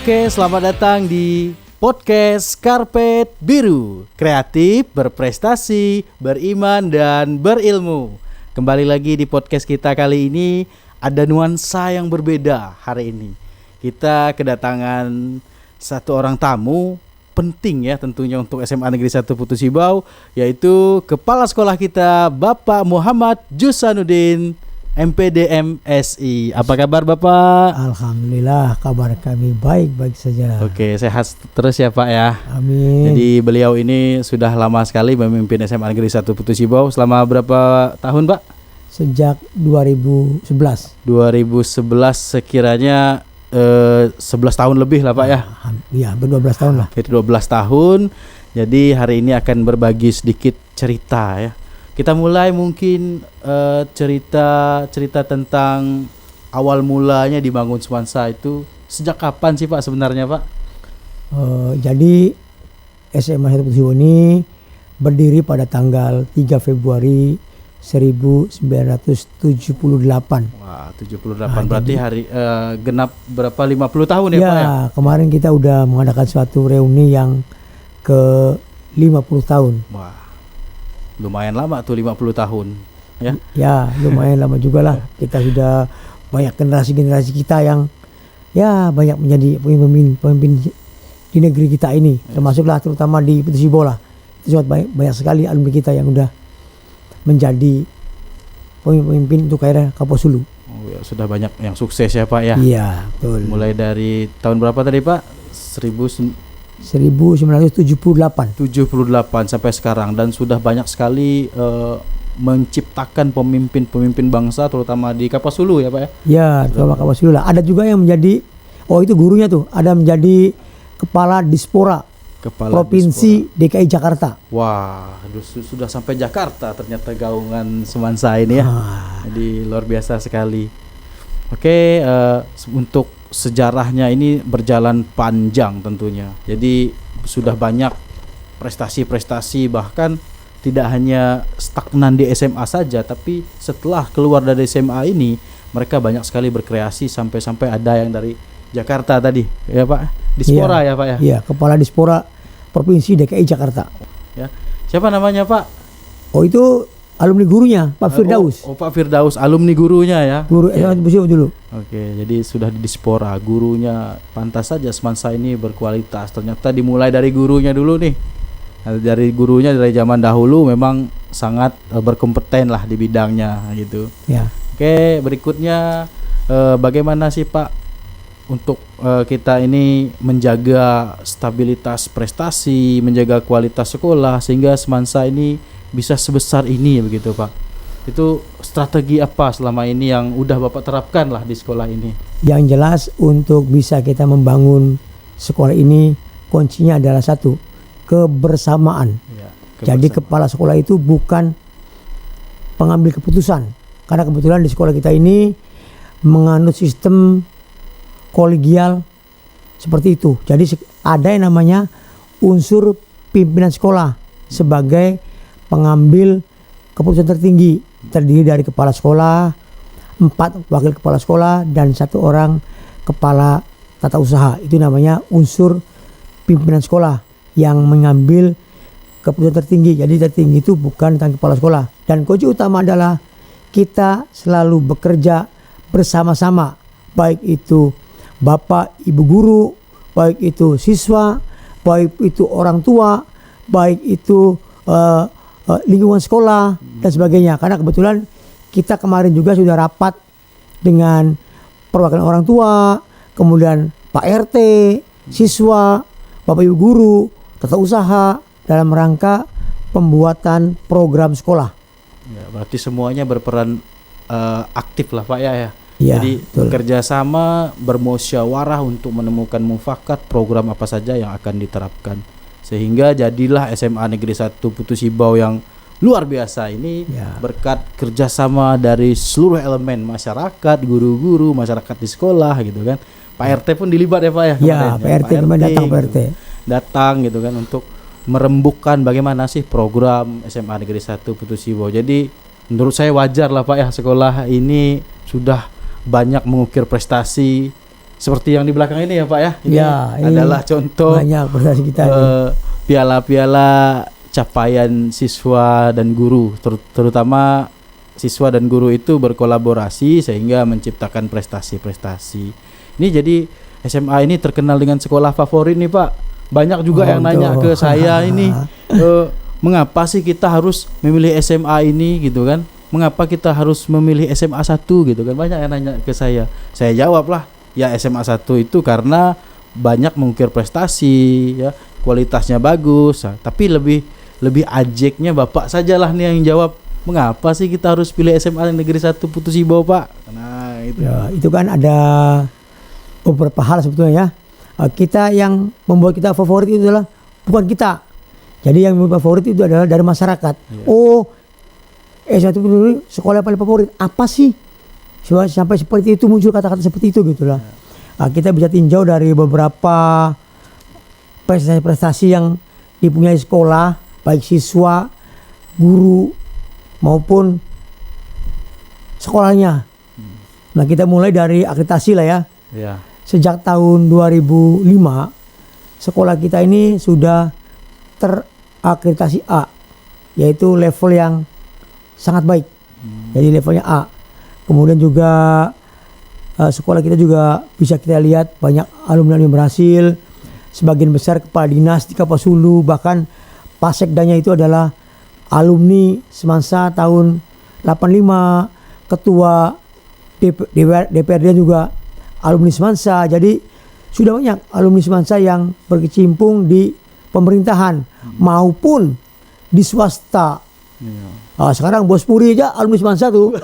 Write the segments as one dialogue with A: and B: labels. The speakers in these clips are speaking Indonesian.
A: Oke, selamat datang di podcast Karpet Biru. Kreatif, berprestasi, beriman, dan berilmu. Kembali lagi di podcast kita kali ini. Ada nuansa yang berbeda hari ini. Kita kedatangan satu orang tamu penting ya tentunya untuk SMA Negeri 1 Putu Sibau, yaitu Kepala Sekolah kita Bapak Muhammad Jusanuddin, MPD MSI. Apa kabar Bapak?
B: Alhamdulillah, kabar kami baik-baik saja.
A: Oke, sehat terus ya Pak ya.
B: Amin.
A: Jadi beliau ini sudah lama sekali memimpin SMA Negeri 1 Putu Sibau. Selama berapa tahun Pak?
B: Sejak 2011.
A: 2011 sekiranya 11 tahun lebih lah Pak ya.
B: Iya, 12 tahun lah.
A: 12 tahun. Jadi hari ini akan berbagi sedikit cerita ya. Kita mulai mungkin cerita tentang awal mulanya dibangun Semansa itu sejak kapan sih Pak sebenarnya Pak?
B: Jadi SMA 1 Putu Sibau ini berdiri pada tanggal 3 Februari 1978.
A: Wah, 78 berarti hari genap berapa 50 tahun ya Pak ya?
B: Kemarin kita udah mengadakan suatu reuni yang ke 50 tahun.
A: Wah, lumayan lama tuh 50 tahun ya.
B: Ya, lumayan lama juga lah. Kita sudah banyak generasi-generasi kita yang ya banyak menjadi pemimpin di negeri kita ini, termasuklah terutama di Putu Sibau lah. Itu banyak sekali alumni kita yang udah menjadi pemimpin untuk akhirnya Kaposulu.
A: Oh ya, sudah banyak yang sukses ya Pak ya.
B: Iya, betul.
A: Mulai dari tahun berapa tadi Pak?
B: 1978
A: sampai sekarang, dan sudah banyak sekali menciptakan pemimpin bangsa terutama di Kaposulu ya Pak ya.
B: Ya, terutama Kaposulu lah. Ada juga yang menjadi itu gurunya tuh, ada menjadi kepala Dispora Provinsi Dispora. DKI Jakarta.
A: Wah, sudah sampai Jakarta ternyata gaungan Semansa ini ya. Jadi luar biasa sekali. Oke, untuk sejarahnya ini berjalan panjang tentunya. Jadi sudah banyak prestasi-prestasi, bahkan tidak hanya stagnan di SMA saja, tapi setelah keluar dari SMA ini mereka banyak sekali berkreasi sampai ada yang dari Jakarta tadi ya Pak. Dispora ya Pak ya.
B: Iya, kepala Dispora Provinsi DKI Jakarta.
A: Ya. Siapa namanya Pak?
B: Itu alumni gurunya Pak Firdaus.
A: Pak Firdaus alumni gurunya ya.
B: Guru SMA Putu Sibau dulu.
A: Oke, jadi sudah di Dispora, gurunya pantas saja Semansa ini berkualitas. Ternyata dimulai dari gurunya dulu nih. Dari gurunya dari zaman dahulu memang sangat berkompeten lah di bidangnya gitu.
B: Ya.
A: Oke, berikutnya bagaimana sih Pak untuk kita ini menjaga stabilitas prestasi, menjaga kualitas sekolah sehingga Semansa ini bisa sebesar ini begitu Pak? Itu strategi apa selama ini yang udah Bapak terapkan lah di sekolah ini?
B: Yang jelas untuk bisa kita membangun sekolah ini kuncinya adalah satu, kebersamaan.
A: Ya,
B: Jadi kepala sekolah itu bukan pengambil keputusan, karena kebetulan di sekolah kita ini menganut sistem kolegial seperti itu. Jadi ada yang namanya unsur pimpinan sekolah sebagai pengambil keputusan tertinggi, terdiri dari kepala sekolah, 4 wakil kepala sekolah, dan 1 orang kepala tata usaha. Itu namanya unsur pimpinan sekolah yang mengambil keputusan tertinggi. Jadi tertinggi itu bukan tentang kepala sekolah. Dan kunci utama adalah kita selalu bekerja bersama-sama, baik itu bapak ibu guru, baik itu siswa, baik itu orang tua, baik itu lingkungan sekolah dan sebagainya. Karena kebetulan kita kemarin juga sudah rapat dengan perwakilan orang tua, kemudian Pak RT, siswa, bapak ibu guru, tata usaha dalam rangka pembuatan program sekolah.
A: Ya, berarti semuanya berperan aktif lah Pak ya.
B: Ya,
A: jadi
B: betul.
A: bekerja sama, bermusyawarah untuk menemukan mufakat program apa saja yang akan diterapkan, sehingga jadilah SMA Negeri 1 Putu Sibau yang luar biasa ini berkat kerjasama dari seluruh elemen masyarakat, guru-guru, masyarakat di sekolah gitu kan. Pak RT pun dilibat ya Pak ya.
B: Ya, Pak RT kemarin datang Pak RT.
A: Datang gitu kan untuk merembukkan bagaimana sih program SMA Negeri 1 Putu Sibau. Jadi menurut saya wajar lah Pak ya, sekolah ini sudah banyak mengukir prestasi seperti yang di belakang ini ya Pak ya. Ini
B: Ya, ini
A: adalah contoh
B: banyak prestasi kita ini.
A: piala-piala capaian siswa dan guru, terutama siswa dan guru itu berkolaborasi sehingga menciptakan prestasi-prestasi. Ini jadi SMA ini terkenal dengan sekolah favorit nih Pak. Banyak juga yang nanya ke saya ini, mengapa sih kita harus memilih SMA ini gitu kan? Mengapa kita harus memilih SMA 1 gitu kan? Banyak yang nanya ke saya. Saya jawab lah, ya SMA 1 itu karena banyak mengukir prestasi, ya kualitasnya bagus. Tapi lebih ajeknya Bapak sajalah nih yang jawab. Mengapa sih kita harus pilih SMA Negeri 1 Putu Sibo Pak? Nah itu.
B: Ya, itu kan ada beberapa hal sebetulnya ya. Kita yang membuat kita favorit itu adalah bukan kita. Jadi yang membuat favorit itu adalah dari masyarakat.
A: Ya.
B: Oh, S1 sekolah paling favorit. Apa sih? Sampai seperti itu muncul kata-kata seperti itu gitu lah. Ya. Kita bisa tinjau dari beberapa prestasi-prestasi yang dipunyai sekolah, baik siswa, guru maupun sekolahnya. Nah, kita mulai dari akreditasi lah ya.
A: Ya.
B: Sejak tahun 2005 sekolah kita ini sudah terakreditasi A, yaitu level yang sangat baik. Jadi levelnya A. Kemudian juga sekolah kita juga bisa kita lihat banyak alumni yang berhasil. Sebagian besar kepala dinas di Kapuasulu, bahkan Pasekdanya itu adalah alumni semasa tahun 85, ketua DPRD juga alumni Semansa. Jadi sudah banyak alumni Semansa yang berkecimpung di pemerintahan maupun di swasta. Sekarang Bos Puri aja alumni Semansa tuh.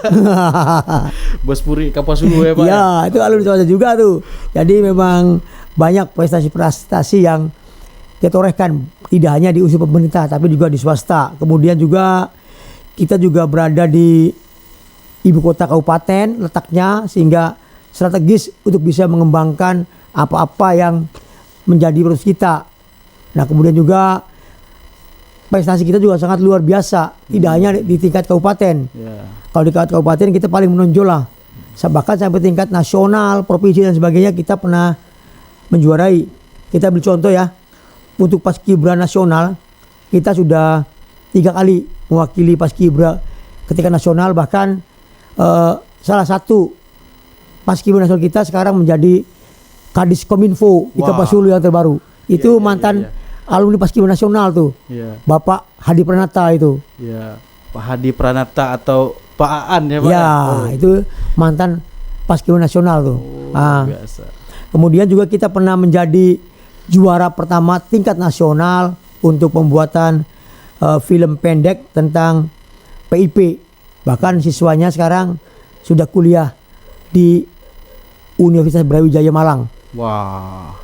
A: Bos Puri Kapuasulu ya Pak.
B: Ya, itu alumni Semansa juga tuh. Jadi memang banyak prestasi-prestasi yang ditorehkan tidak hanya di unsur pemerintah tapi juga di swasta. Kemudian juga kita juga berada di ibu kota kabupaten letaknya, sehingga strategis untuk bisa mengembangkan apa-apa yang menjadi prioritas kita. Nah, kemudian juga prestasi kita juga sangat luar biasa, tidak hanya di tingkat kabupaten. Kalau di tingkat kabupaten kita paling menonjol lah, bahkan sampai tingkat nasional, provinsi dan sebagainya kita pernah menjuarai. Kita ambil contoh ya, untuk Paskibra nasional kita sudah 3 kali mewakili Paskibra ketika nasional. Bahkan salah satu Paskibra nasional kita sekarang menjadi Kadis Kominfo di Kapuasulu yang terbaru. Itu mantan alumni Paskibra nasional tuh, Bapak Hadi Pranata itu.
A: Pak Hadi Pranata atau Pak Aan ya Pak.
B: Ya, itu mantan Paskibra nasional tuh.
A: Biasa.
B: Kemudian juga kita pernah menjadi juara pertama tingkat nasional untuk pembuatan film pendek tentang PIP. Bahkan siswanya sekarang sudah kuliah di Universitas Brawijaya Malang.
A: Wah.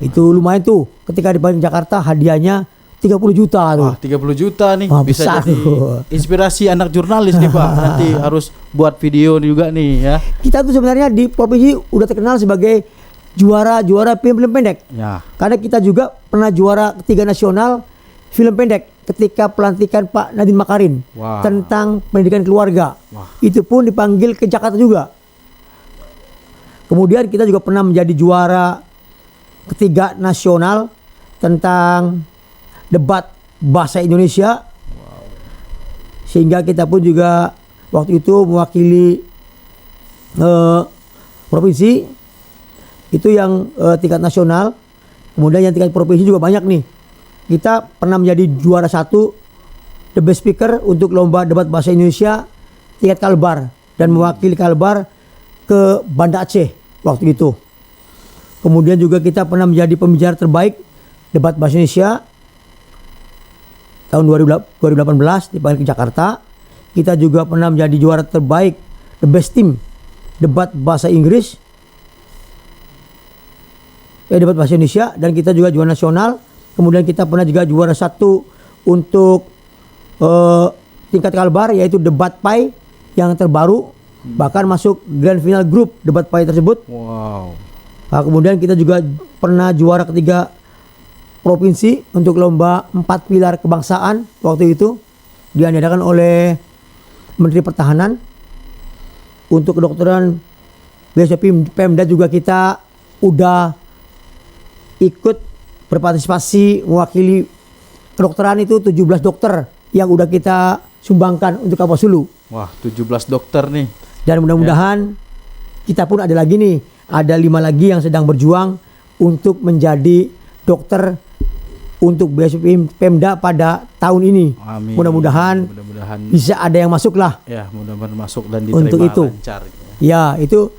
B: Itu lumayan tuh. Ketika di Jakarta hadiahnya 30 juta tuh.
A: 30 juta nih. Bisa
B: besar
A: jadi
B: tuh.
A: inspirasi anak jurnalis nih Pak. Nanti harus buat video juga nih ya.
B: Kita tuh sebenarnya di provinsi udah terkenal sebagai juara film pendek.
A: Ya.
B: Karena kita juga pernah juara ketiga nasional film pendek ketika pelantikan Pak Nadiem Makarim tentang pendidikan keluarga. Itu pun dipanggil ke Jakarta juga. Kemudian kita juga pernah menjadi juara ketiga nasional tentang debat bahasa Indonesia. Sehingga kita pun juga waktu itu mewakili provinsi. Itu yang tingkat nasional. Kemudian yang tingkat provinsi juga banyak nih. Kita pernah menjadi juara 1 the best speaker untuk lomba debat bahasa Indonesia tingkat Kalbar, dan mewakili Kalbar ke Banda Aceh waktu itu. Kemudian juga kita pernah menjadi pembicara terbaik debat bahasa Indonesia tahun 2018 dipanggil ke Jakarta. Kita juga pernah menjadi juara terbaik the best team debat bahasa Inggris, debat bahasa Indonesia, dan kita juga juara nasional. Kemudian kita pernah juga juara 1 untuk tingkat Kalbar, yaitu debat PAI yang terbaru, bahkan masuk grand final grup debat PAI tersebut. Nah, kemudian kita juga pernah juara ketiga provinsi untuk lomba 4 pilar kebangsaan waktu itu, diadakan oleh Menteri Pertahanan. Untuk kedokteran biasa Pemda juga kita udah ikut berpartisipasi mewakili kedokteran itu 17 dokter yang udah kita sumbangkan untuk Kapuas Hulu.
A: Wah, 17 dokter nih.
B: Dan mudah-mudahan kita pun ada lagi nih, ada 5 lagi yang sedang berjuang untuk menjadi dokter untuk BSP Pemda pada tahun ini.
A: Amin.
B: Mudah-mudahan bisa ada yang masuk lah.
A: Ya, mudah-mudahan masuk dan diterima
B: untuk itu.
A: Lancar. Gitu.
B: Ya, itu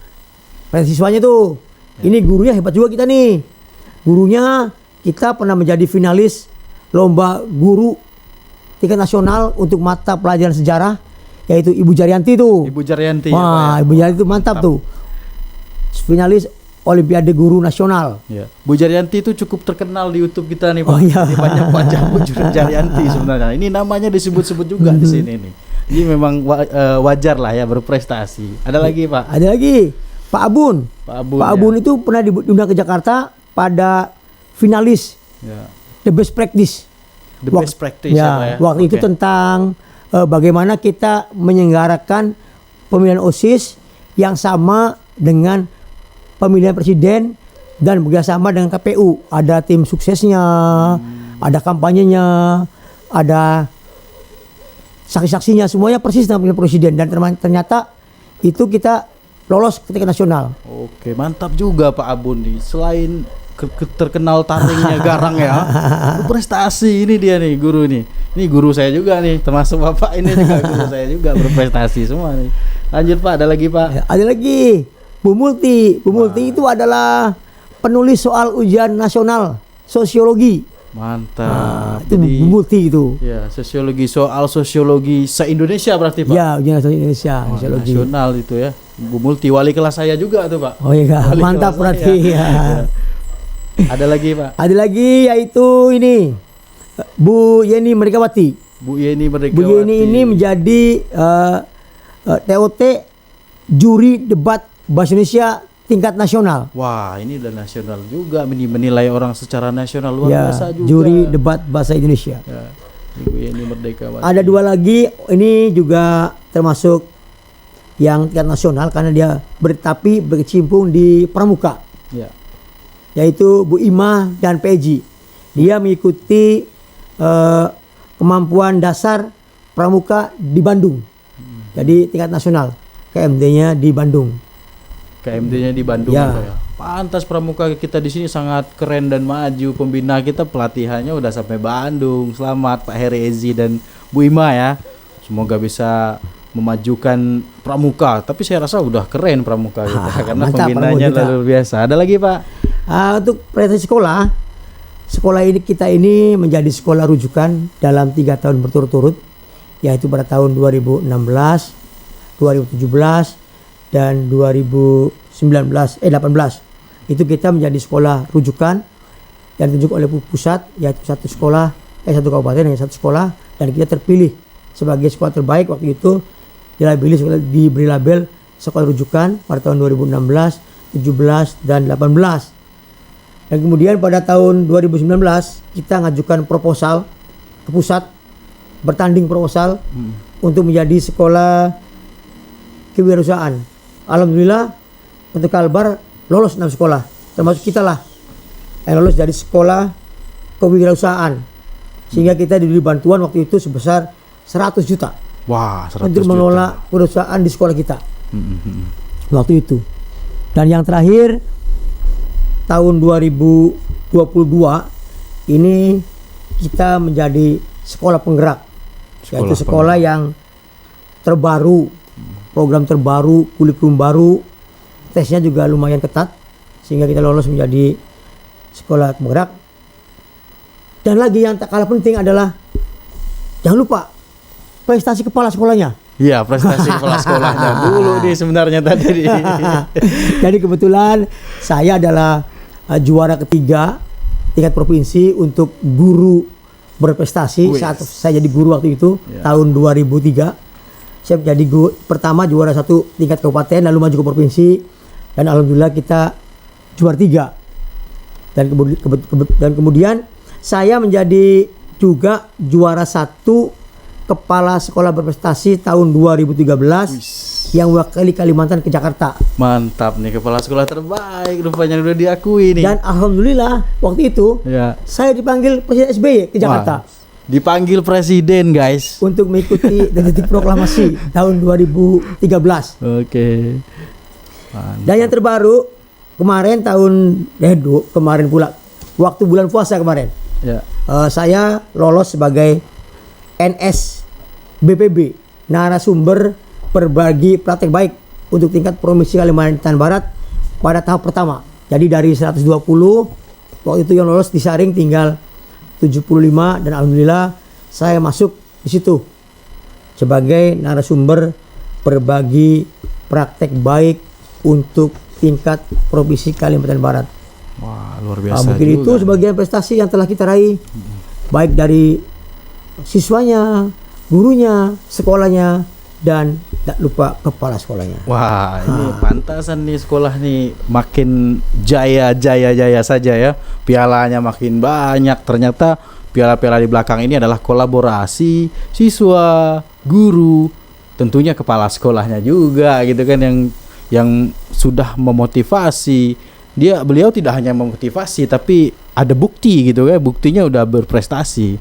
B: siswanya tuh. Ya. Ini gurunya hebat juga kita nih. Gurunya kita pernah menjadi finalis lomba guru tingkat nasional untuk mata pelajaran sejarah, yaitu Ibu Jaryanti tuh.
A: Ibu Jaryanti.
B: Wah,
A: ya,
B: Ibu Jaryanti itu mantap tuh. Finalis Olimpiade Guru Nasional.
A: Ya. Bu Jaryanti itu cukup terkenal di YouTube kita nih, Pak.
B: Oh, iya.
A: Ini banyak baca Bu Jaryanti sebenarnya. Ini namanya disebut-sebut juga di sini nih. Ini memang wajar lah ya berprestasi. Ada lagi, Pak?
B: Ada lagi Pak Abun.
A: Pak Abun.
B: Pak Abun itu pernah diundang ke Jakarta pada finalis The Best Practice.
A: The Best Practice
B: Ya, waktu itu tentang bagaimana kita menyelenggarakan pemilihan OSIS yang sama dengan pemilihan presiden dan bekerjasama dengan KPU. Ada tim suksesnya, ada kampanyenya, ada saksi-saksinya, semuanya persis dengan pemilihan presiden. Dan ternyata itu kita lolos ke tingkat nasional.
A: Oke, mantap juga Pak Abun nih. Selain terkenal taringnya garang ya, berprestasi ini dia nih guru nih. Ini guru saya juga nih, termasuk Bapak ini juga guru saya juga berprestasi semua nih. Lanjut Pak, ada lagi Pak?
B: Ya, ada lagi. Bu Multi itu adalah penulis soal ujian nasional sosiologi.
A: Mantap.
B: Itu Bu Multi itu.
A: Ya, sosiologi se-Indonesia berarti Pak.
B: Ya, ujian nasional Indonesia, sosiologi.
A: Nasional itu ya. Bu Multi wali kelas saya juga tuh Pak.
B: Oh iya, mantap berarti ya.
A: Ada lagi Pak?
B: Ada lagi yaitu ini Bu Yeni Merdekawati.
A: Bu Yeni Merdekawati.
B: Bu Yeni ini menjadi TOT juri debat Bahasa Indonesia tingkat nasional.
A: Wah, ini udah nasional juga, menilai orang secara nasional luar biasa juga.
B: Juri debat bahasa Indonesia.
A: Ya, Ibu Yeni Merdekawati.
B: Ada 2 lagi, ini juga termasuk yang tingkat nasional karena dia tapi berkecimpung di pramuka.
A: Ya.
B: Yaitu Bu Ima dan Peji. Dia mengikuti kemampuan dasar pramuka di Bandung. Jadi tingkat nasional. KMD-nya di Bandung.
A: KMD-nya di Bandung
B: ya.
A: Ya. Pantas pramuka kita di sini sangat keren dan maju. Pembina kita pelatihannya udah sampai Bandung. Selamat Pak Heri Ezi dan Bu Ima ya. Semoga bisa memajukan pramuka. Tapi saya rasa udah keren pramuka kita karena pembinanya luar biasa. Ada lagi Pak?
B: Untuk prestasi sekolah ini kita ini menjadi sekolah rujukan dalam 3 tahun berturut-turut, yaitu pada tahun 2016, 2017 dan 18 itu kita menjadi sekolah rujukan yang ditunjuk oleh pusat, yaitu satu kabupaten dan 1 sekolah, dan kita terpilih sebagai sekolah terbaik waktu itu, diberi label sekolah rujukan pada tahun 2016, 17 dan 18. Dan kemudian pada tahun 2019 kita ngajukan proposal ke pusat, bertanding proposal untuk menjadi sekolah kewirausahaan. Alhamdulillah untuk Kalbar lolos 6 sekolah, termasuk kita lah yang lolos dari sekolah kewirausahaan, sehingga kita diberi bantuan waktu itu sebesar 100 juta.
A: Wah, 100
B: untuk mengelola perusahaan di sekolah kita waktu itu. Dan yang terakhir tahun 2022 ini kita menjadi sekolah penggerak, yaitu sekolah yang terbaru, program terbaru, kurikulum baru, tesnya juga lumayan ketat sehingga kita lolos menjadi sekolah penggerak. Dan lagi yang tak kalah penting adalah jangan lupa prestasi kepala sekolahnya.
A: Iya, prestasi kepala sekolahnya dulu nih sebenarnya tadi.
B: Jadi kebetulan saya adalah juara ketiga tingkat provinsi untuk guru berprestasi. Saat saya jadi guru waktu itu tahun 2003. Saya jadi pertama juara 1 tingkat kabupaten, lalu maju ke provinsi, dan alhamdulillah kita juara 3. Dan kemudian saya menjadi juga juara 1 kepala sekolah berprestasi tahun 2013 yang mewakili Kalimantan ke Jakarta.
A: Mantap nih, kepala sekolah terbaik rupanya udah diakui nih.
B: Dan alhamdulillah waktu itu
A: Ya.
B: saya dipanggil Presiden SBY ke Jakarta.
A: Wah, dipanggil presiden guys.
B: Untuk mengikuti detik proklamasi tahun 2013.
A: Oke. Mantap.
B: Dan yang terbaru kemarin kemarin pula waktu bulan puasa kemarin
A: Ya.
B: saya lolos sebagai NS BPB, narasumber berbagi praktek baik untuk tingkat provinsi Kalimantan Barat pada tahap pertama. Jadi dari 120 waktu itu yang lolos disaring tinggal 75 dan alhamdulillah saya masuk di situ sebagai narasumber berbagi praktek baik untuk tingkat provinsi Kalimantan Barat.
A: Wah, luar biasa.
B: Mungkin
A: juga.
B: itu sebagian prestasi yang telah kita raih, baik dari siswanya, gurunya, sekolahnya, dan tak lupa kepala sekolahnya.
A: Wah, ini pantasan nih sekolah nih makin jaya saja ya. Pialanya makin banyak. Ternyata piala-piala di belakang ini adalah kolaborasi siswa, guru, tentunya kepala sekolahnya juga gitu kan yang sudah memotivasi. Beliau tidak hanya memotivasi tapi ada bukti gitu kan. Buktinya udah berprestasi.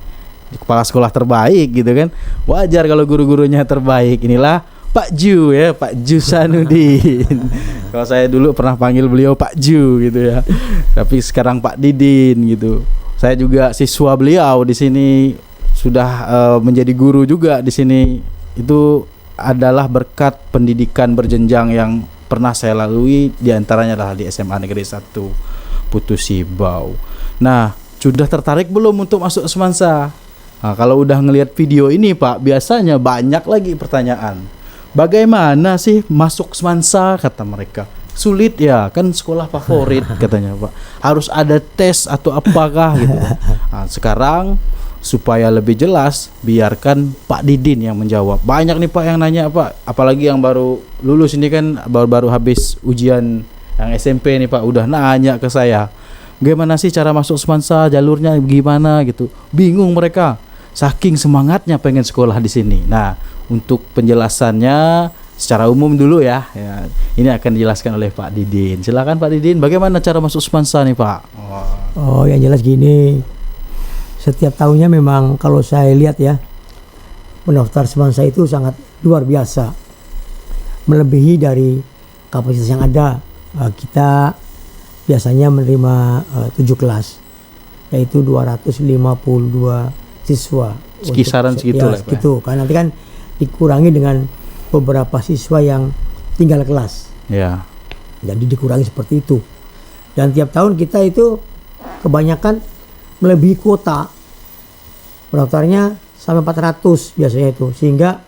A: Kepala sekolah terbaik gitu kan. Wajar kalau guru-gurunya terbaik. Inilah Pak Ju ya, Pak Ju Sanudin. Kalau saya dulu pernah panggil beliau Pak Ju gitu ya. Tapi sekarang Pak Didin gitu. Saya juga siswa beliau di sini, sudah menjadi guru juga di sini. Itu adalah berkat pendidikan berjenjang yang pernah saya lalui, diantaranya adalah di SMA Negeri 1 Putu Sibau. Nah, sudah tertarik belum untuk masuk Semansa? Nah, kalau udah ngelihat video ini Pak, biasanya banyak lagi pertanyaan. Bagaimana sih masuk Semansa, kata mereka? Sulit ya, kan sekolah favorit katanya Pak. Harus ada tes atau apakah gitu. Nah, sekarang supaya lebih jelas, biarkan Pak Didin yang menjawab. Banyak nih Pak yang nanya Pak, apalagi yang baru lulus ini kan, baru habis ujian yang SMP nih Pak, udah nanya ke saya. Gimana sih cara masuk Semansa, jalurnya gimana gitu. Bingung mereka. Saking semangatnya pengen sekolah di sini. Nah, untuk penjelasannya secara umum dulu ya. Ini akan dijelaskan oleh Pak Didin. Silakan Pak Didin, bagaimana cara masuk Semansa nih Pak?
B: Oh, yang jelas gini. Setiap tahunnya memang kalau saya lihat ya, pendaftar Semansa itu sangat luar biasa. Melebihi dari kapasitas yang ada. Kita biasanya menerima 7 kelas, yaitu 252 siswa.
A: Kisaran segitu lah Pak.
B: Gitu. Karena nanti kan dikurangi dengan beberapa siswa yang tinggal kelas.
A: Ya.
B: Jadi dikurangi seperti itu. Dan tiap tahun kita itu kebanyakan melebihi kuota. Pendaftarnya sampai 400 biasanya itu. Sehingga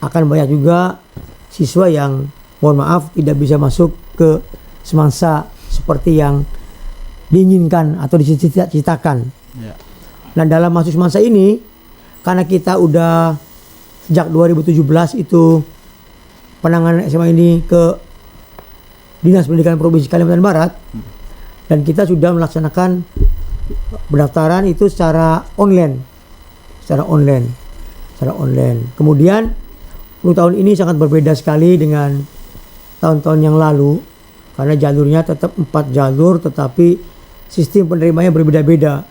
B: akan banyak juga siswa yang mohon maaf tidak bisa masuk ke Semansa seperti yang diinginkan atau dicita-citakan.
A: Ya.
B: Nah, dalam masuk Semansa ini, karena kita udah sejak 2017 itu penanganan SMA ini ke Dinas Pendidikan Provinsi Kalimantan Barat, dan kita sudah melaksanakan pendaftaran itu secara online. Kemudian untuk tahun ini sangat berbeda sekali dengan tahun-tahun yang lalu, karena jalurnya tetap 4 jalur, tetapi sistem penerimanya berbeda-beda.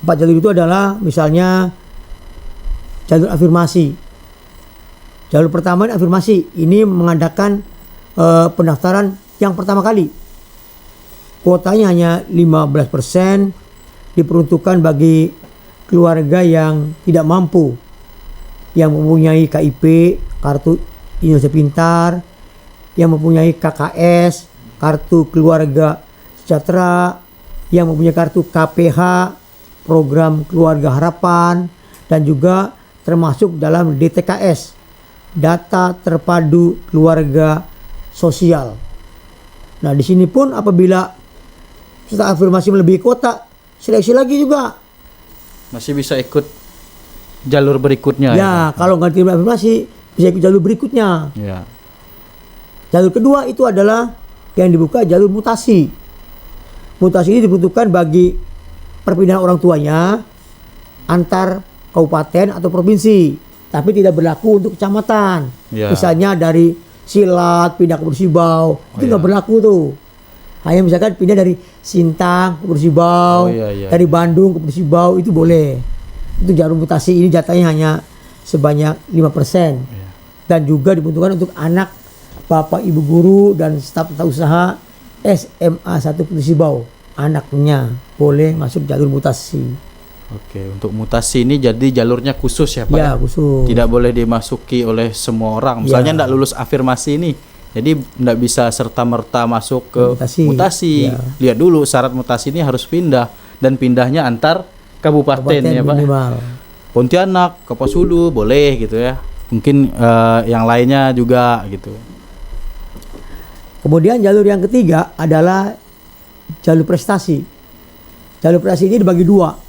B: 4 jalur itu adalah misalnya jalur afirmasi. Jalur pertama ini afirmasi. Ini mengadakan pendaftaran yang pertama kali. Kuotanya hanya 15%, diperuntukkan bagi keluarga yang tidak mampu, yang mempunyai KIP, kartu Indonesia Pintar, yang mempunyai KKS, kartu keluarga sejahtera, yang mempunyai kartu KPH, program keluarga harapan, dan juga termasuk dalam DTKS, data terpadu keluarga sosial. Nah, di sini pun apabila setelah afirmasi melebihi kuota, seleksi lagi juga.
A: Masih bisa ikut jalur berikutnya
B: Ya, kalau nggak terima afirmasi bisa ikut jalur berikutnya.
A: Ya.
B: Jalur kedua itu adalah yang dibuka jalur mutasi. Mutasi ini dibutuhkan bagi perpindahan orang tuanya antar kabupaten atau provinsi. tapi tidak berlaku untuk kecamatan.
A: Ya.
B: Misalnya dari Silat pindah ke Persibau, itu nggak berlaku tuh. Hanya misalkan pindah dari Sintang ke Persibau, dari Bandung ke Persibau, itu boleh. Itu jalur mutasi ini jatahnya hanya sebanyak 5%. Dan juga dibutuhkan untuk anak, bapak, ibu guru, dan staf tata usaha SMA 1 Persibau. Anaknya boleh masuk jalur mutasi.
A: Oke, untuk mutasi ini jadi jalurnya khusus ya Pak?
B: Ya, khusus.
A: Tidak boleh dimasuki oleh semua orang. Misalnya tidak lulus afirmasi ini, jadi tidak bisa serta-merta masuk ke mutasi. Ya. Lihat dulu syarat mutasi ini harus pindah, dan pindahnya antar kabupaten ya Pak?
B: Minimal.
A: Pontianak, Kapuas Hulu boleh gitu ya. Mungkin yang lainnya juga gitu.
B: Kemudian jalur yang ketiga adalah jalur prestasi. Jalur prestasi ini dibagi dua.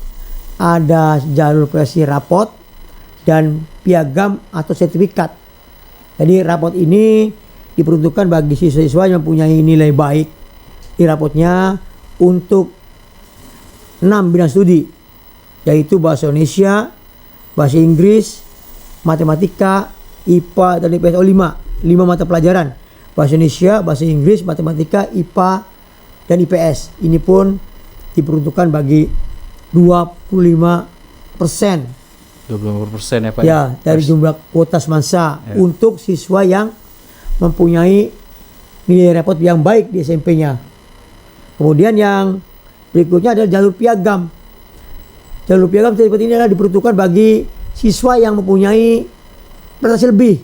B: Ada jalur prestasi rapot dan piagam atau sertifikat. Jadi rapot ini diperuntukkan bagi siswa-siswa yang mempunyai nilai baik di rapotnya untuk 6 bidang studi, yaitu bahasa Indonesia, bahasa Inggris, matematika, IPA, dan IPS. 5 mata pelajaran: bahasa Indonesia, bahasa Inggris, matematika, IPA, dan IPS. Ini pun diperuntukkan bagi 25%
A: ya Pak?
B: Ya, dari jumlah kuota semasa untuk siswa yang mempunyai nilai rapot yang baik di SMP-nya. Kemudian yang berikutnya adalah jalur piagam. Jalur piagam seperti ini adalah diperuntukkan bagi siswa yang mempunyai prestasi lebih,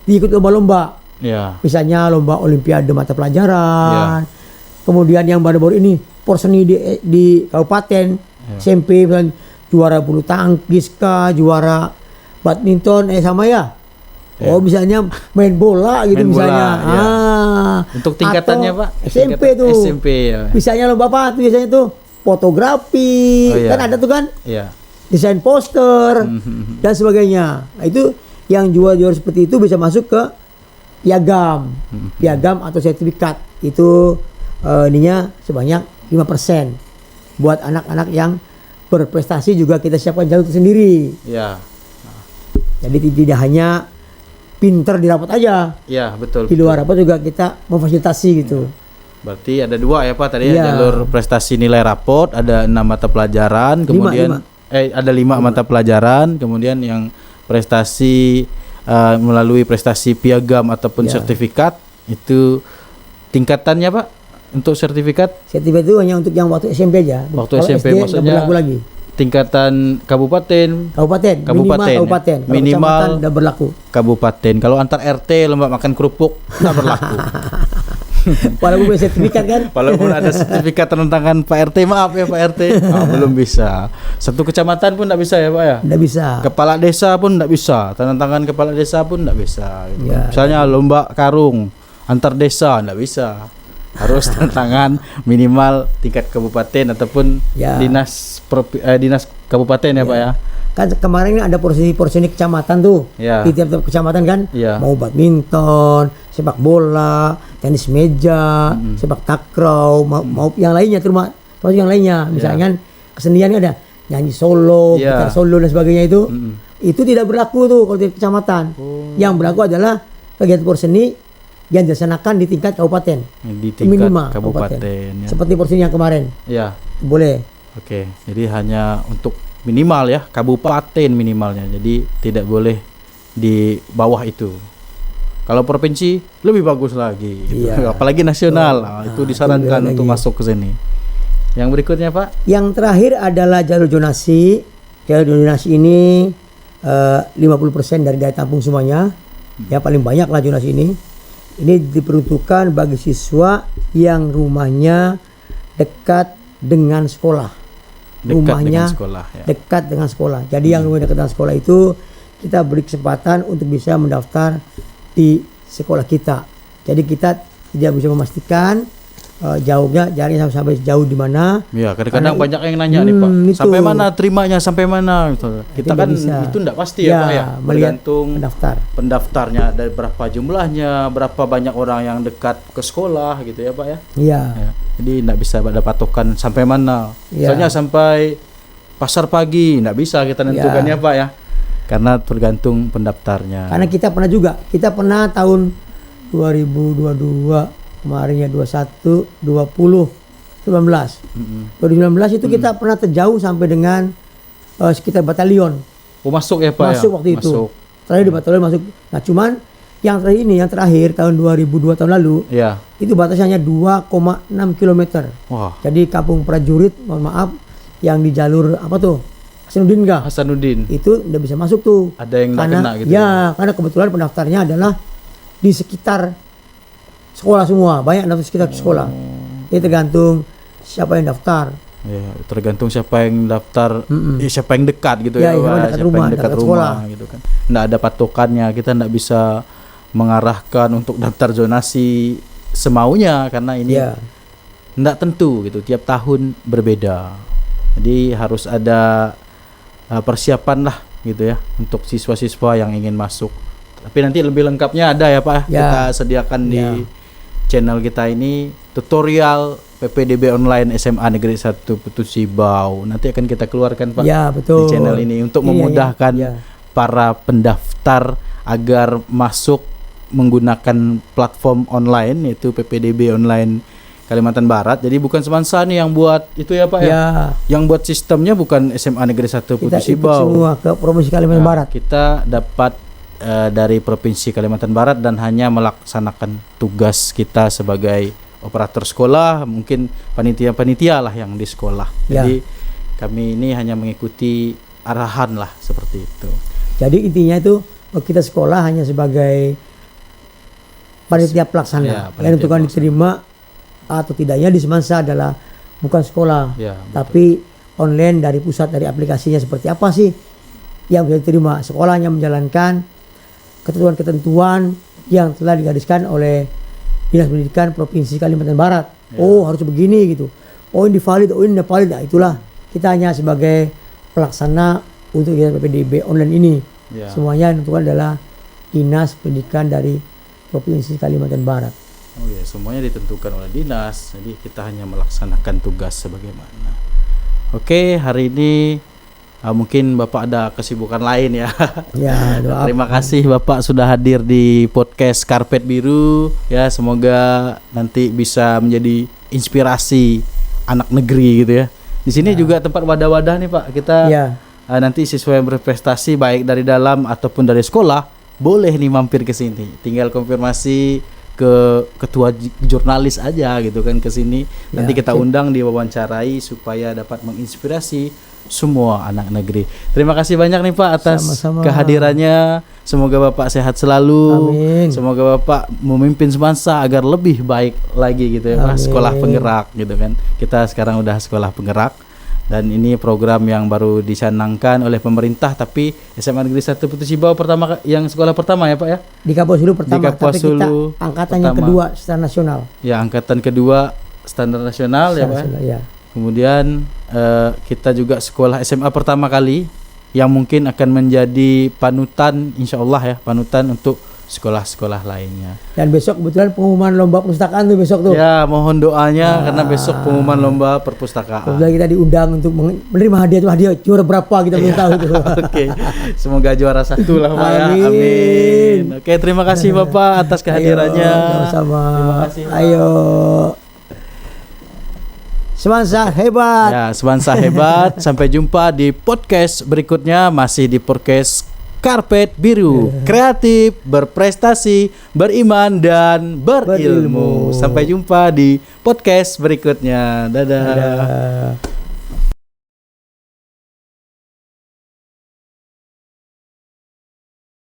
B: diikut lomba-lomba.
A: Ya.
B: Misalnya lomba olimpiade mata pelajaran. Kemudian yang baru-baru ini porseni di kabupaten, SMP, juara bulu tangkis kah, juara badminton, sama ya. Oh, misalnya main bola gitu,
A: main
B: misalnya.
A: Bola, untuk tingkatannya Pak?
B: SMP tuh.
A: SMP ya.
B: Misalnya lomba apa tuh biasanya tuh? Fotografi, kan ada tuh kan?
A: Iya.
B: Desain poster dan sebagainya. Nah, itu yang juara-juara seperti itu bisa masuk ke piagam atau sertifikat. Itu ininya sebanyak 5%. Buat anak-anak yang berprestasi juga kita siapkan jalur sendiri.
A: Ya.
B: Jadi tidak hanya pinter di rapot aja.
A: Ya, betul.
B: Di luar rapot juga kita memfasilitasi gitu.
A: Berarti ada 2 ya Pak tadi ya, jalur prestasi nilai rapot, ada 6 mata pelajaran, kemudian ada 5 mata pelajaran, kemudian yang prestasi melalui prestasi piagam ataupun sertifikat, itu tingkatannya Pak untuk sertifikat?
B: Sertifikat itu hanya untuk yang waktu SMP aja.
A: Waktu
B: kalau
A: SMP
B: SD
A: maksudnya
B: berlaku lagi.
A: Tingkatan kabupaten, minimal
B: tidak berlaku.
A: Kabupaten. Kalau antar RT lomba makan kerupuk tidak berlaku.
B: Walaupun ada sertifikat kan?
A: Walaupun ada sertifikat tantangan Pak RT, maaf ya Pak RT, belum bisa. Satu kecamatan pun tidak bisa ya Pak ya?
B: Tidak bisa.
A: Kepala desa pun tidak bisa. Tantangan kepala desa pun tidak bisa. Gitu.
B: Ya,
A: misalnya lomba karung antar desa tidak bisa. Harus tantangan minimal tingkat kabupaten ataupun dinas kabupaten ya Pak ya.
B: Kan kemarin ada porsi kecamatan tuh. Di tiap-tiap kecamatan kan mau badminton, sepak bola, tenis meja, sepak takraw, mau yang lainnya, termasuk yang lainnya. Misalnya kesenian ada nyanyi solo, gitar solo dan sebagainya itu. Itu tidak berlaku tuh kalau di kecamatan. Yang berlaku adalah kegiatan porseni yang dilaksanakan di tingkat kabupaten.
A: Di tingkat kabupaten. Ya.
B: Seperti porseni yang kemarin.
A: Ya.
B: Boleh.
A: Oke, jadi hanya untuk minimal ya, kabupaten minimalnya. Jadi tidak boleh di bawah itu. Kalau provinsi lebih bagus lagi gitu. Apalagi nasional. Itu disarankan untuk masuk ke sini. Yang berikutnya Pak?
B: Yang terakhir adalah jalur zonasi. Jalur zonasi ini 50% dari daya tampung semuanya. Ya, paling banyak lah zonasi ini. Ini diperuntukkan bagi siswa yang rumahnya dekat dengan sekolah. Dekat dengan sekolah. Jadi yang rumahnya dekat dengan sekolah itu kita beri kesempatan untuk bisa mendaftar di sekolah kita. Jadi kita tidak bisa memastikan jaraknya sampai jauh di mana.
A: Ya, kadang-kadang banyak yang nanya nih Pak. Sampai mana terimanya, sampai mana gitu. Kita kan itu enggak pasti ya Pak ya. Bergantung pendaftarnya dari berapa jumlahnya, berapa banyak orang yang dekat ke sekolah gitu ya Pak ya.
B: Iya.
A: Jadi enggak bisa ada patokan sampai mana. Misalnya sampai pasar pagi enggak bisa kita nentukan ya Pak ya. Karena tergantung pendaftarnya.
B: Karena kita pernah tahun 2022 kemarin ya 21, 20, 19. 2019 itu kita pernah terjauh sampai dengan sekitar batalion.
A: Oh, masuk ya Pak?
B: Masuk waktu itu. Terakhir di batalion masuk. Nah cuman yang terakhir tahun 2002 tahun lalu, itu batasnya hanya 2,6 km.
A: Wah.
B: Jadi kampung prajurit, mohon maaf, yang di jalur apa tuh?
A: Hasanuddin.
B: Itu udah bisa masuk tuh.
A: Ada yang nggak kena gitu.
B: Ya, karena kebetulan pendaftarnya adalah di sekitar sekolah semua, banyak daftar sekitar sekolah. Jadi tergantung siapa yang daftar.
A: Ya, tergantung siapa yang daftar, siapa yang dekat gitu
B: ya. Dekat rumah,
A: yang dekat rumah gitu kan. Nggak ada patokannya, kita nggak bisa mengarahkan untuk daftar zonasi semaunya karena ini nggak tentu gitu. Tiap tahun berbeda. Jadi harus ada persiapan lah gitu ya untuk siswa-siswa yang ingin masuk. Tapi nanti lebih lengkapnya ada ya Pak. Kita sediakan di channel kita ini tutorial PPDB online SMA Negeri 1 Putu Sibau. Nanti akan kita keluarkan Pak
B: betul.
A: di channel ini untuk memudahkan para pendaftar agar masuk menggunakan platform online yaitu PPDB online Kalimantan Barat. Jadi bukan semansa nih yang buat itu ya Pak ya. Yang buat sistemnya bukan SMA Negeri 1 Putu Sibau.
B: Kita semua ke Provinsi Kalimantan Barat.
A: Kita dapat dari Provinsi Kalimantan Barat dan hanya melaksanakan tugas kita sebagai operator sekolah, mungkin panitia-panitia lah yang di sekolah. Jadi kami ini hanya mengikuti arahan lah seperti itu.
B: Jadi intinya itu kita sekolah hanya sebagai panitia pelaksana. Yang tentukan diterima atau tidaknya di Semansa adalah bukan sekolah, tapi online dari pusat, dari aplikasinya seperti apa sih yang bisa diterima. Sekolahnya menjalankan ketentuan-ketentuan yang telah digariskan oleh Dinas Pendidikan Provinsi Kalimantan Barat. Oh harus begini gitu. Oh ini valid, oh ini tidak valid. Nah, itulah kita hanya sebagai pelaksana untuk PPDB online ini. Semuanya yang tentukan adalah Dinas Pendidikan dari Provinsi Kalimantan Barat.
A: Oh ya, semuanya ditentukan oleh dinas. Jadi kita hanya melaksanakan tugas sebagaimana. Oke, hari ini mungkin Bapak ada kesibukan lain ya. Terima kasih Bapak sudah hadir di podcast Karpet Biru. Ya, semoga nanti bisa menjadi inspirasi anak negeri gitu ya. Di sini juga tempat wadah-wadah nih Pak. Kita nanti siswa yang berprestasi baik dari dalam ataupun dari sekolah boleh nih mampir ke sini. Tinggal konfirmasi ke ketua jurnalis aja gitu kan ke sini. Nanti kita undang diwawancarai supaya dapat menginspirasi semua anak negeri. Terima kasih banyak nih Pak atas kehadirannya. Semoga Bapak sehat selalu.
B: Amin.
A: Semoga Bapak memimpin Semansa agar lebih baik lagi gitu ya Pak. Sekolah penggerak gitu kan. Kita sekarang udah sekolah penggerak. Dan ini program yang baru dicanangkan oleh pemerintah, tapi SMA Negeri 1 Putu Sibau yang sekolah pertama ya Pak ya?
B: Di Kapuas Hulu pertama,
A: tapi
B: kita angkatan yang kedua standar nasional.
A: Ya, angkatan kedua standar nasional ya Pak. Kemudian kita juga sekolah SMA pertama kali yang mungkin akan menjadi panutan, insya Allah ya, panutan untuk sekolah-sekolah lainnya.
B: Dan besok kebetulan pengumuman lomba perpustakaan tuh besok tuh.
A: Ya, mohon doanya karena besok pengumuman lomba perpustakaan.
B: Kebetulan kita diundang untuk menerima hadiah juara berapa kita belum tahu tuh.
A: Oke. Semoga juara 1 lah Pak ya. Amin. Oke, terima kasih Bapak atas kehadirannya.
B: Sama-sama.
A: Terima kasih.
B: Ayo. Semansa hebat.
A: Ya, Semansa hebat. Sampai jumpa di podcast berikutnya, masih di podcast Karpet Biru, kreatif, berprestasi, beriman dan berilmu. Sampai jumpa di podcast berikutnya. Dadah.